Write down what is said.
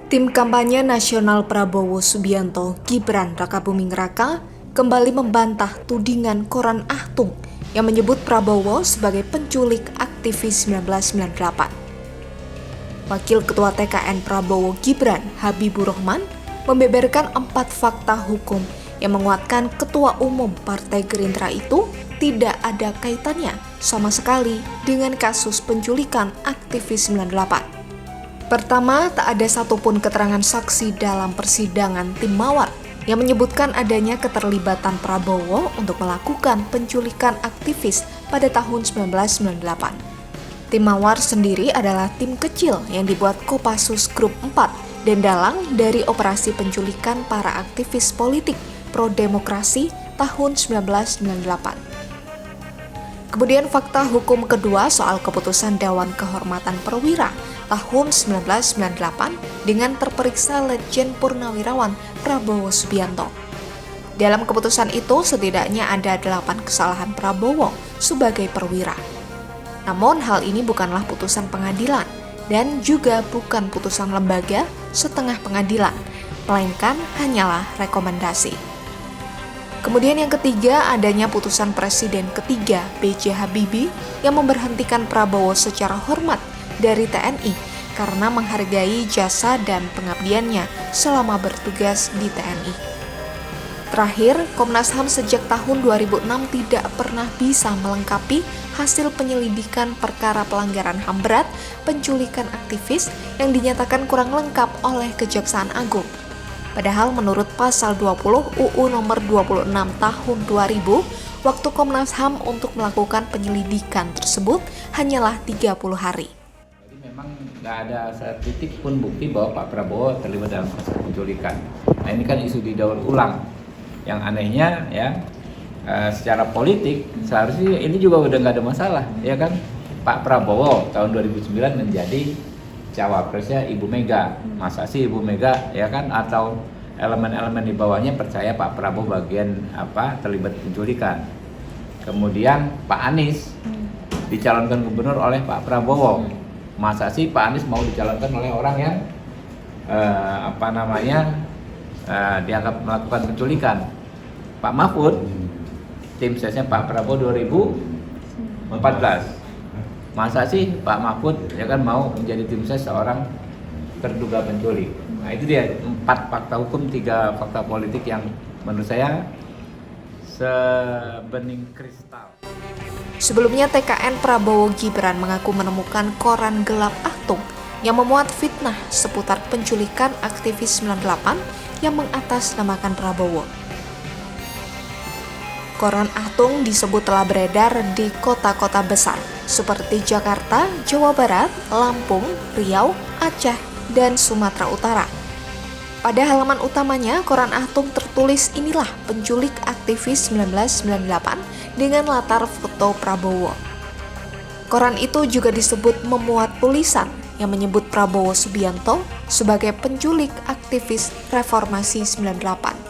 Tim kampanye nasional Prabowo Subianto Gibran Rakabuming Raka kembali membantah tudingan Koran Ahtung yang menyebut Prabowo sebagai penculik aktivis 1998. Wakil Ketua TKN Prabowo Gibran Habibur Rahman membeberkan 4 fakta hukum yang menguatkan Ketua Umum Partai Gerindra itu tidak ada kaitannya sama sekali dengan kasus penculikan aktivis 98. Pertama, tak ada satupun keterangan saksi dalam persidangan tim Mawar yang menyebutkan adanya keterlibatan Prabowo untuk melakukan penculikan aktivis pada tahun 1998. Tim Mawar sendiri adalah tim kecil yang dibuat Kopassus Grup 4 dan dalang dari operasi penculikan para aktivis politik pro-demokrasi tahun 1998. Kemudian fakta hukum kedua soal keputusan Dewan Kehormatan Perwira tahun 1998 dengan terperiksa Letjen Purnawirawan Prabowo Subianto. Dalam keputusan itu setidaknya ada 8 kesalahan Prabowo sebagai perwira. Namun hal ini bukanlah putusan pengadilan dan juga bukan putusan lembaga setengah pengadilan, melainkan hanyalah rekomendasi. Kemudian yang ketiga, adanya putusan Presiden ketiga B.J. Habibie yang memberhentikan Prabowo secara hormat dari TNI karena menghargai jasa dan pengabdiannya selama bertugas di TNI. Terakhir, Komnas HAM sejak tahun 2006 tidak pernah bisa melengkapi hasil penyelidikan perkara pelanggaran HAM berat penculikan aktivis yang dinyatakan kurang lengkap oleh Kejaksaan Agung. Padahal menurut pasal 20 UU nomor 26 tahun 2000, waktu Komnas HAM untuk melakukan penyelidikan tersebut hanyalah 30 hari. Jadi memang nggak ada setitik pun bukti bahwa Pak Prabowo terlibat dalam kasus penculikan. Nah ini kan isu didaur ulang. Yang anehnya ya, secara politik seharusnya ini juga udah nggak ada masalah, ya kan? Pak Prabowo tahun 2009 menjadi cawapresnya Ibu Mega. Masa sih Ibu Mega ya kan atau elemen-elemen di bawahnya percaya Pak Prabowo bagian terlibat penculikan. Kemudian Pak Anies dicalonkan gubernur oleh Pak Prabowo. Masa sih Pak Anies mau dicalonkan oleh orang yang dianggap melakukan penculikan. Pak Mahfud tim sesnya Pak Prabowo 2014. Masa sih Pak Mahfud ya kan mau menjadi tim ses seorang terduga penculik. Nah itu dia 4 fakta hukum, 3 fakta politik yang menurut saya sebening kristal. Sebelumnya TKN Prabowo Gibran mengaku menemukan koran gelap Ahtung yang memuat fitnah seputar penculikan aktivis 98 yang mengatasnamakan Prabowo. Koran Ahtung disebut telah beredar di kota-kota besar seperti Jakarta, Jawa Barat, Lampung, Riau, Aceh, dan Sumatera Utara. Pada halaman utamanya, Koran Ahtung tertulis inilah penculik aktivis 1998 dengan latar foto Prabowo. Koran itu juga disebut memuat tulisan yang menyebut Prabowo Subianto sebagai penculik aktivis reformasi 98.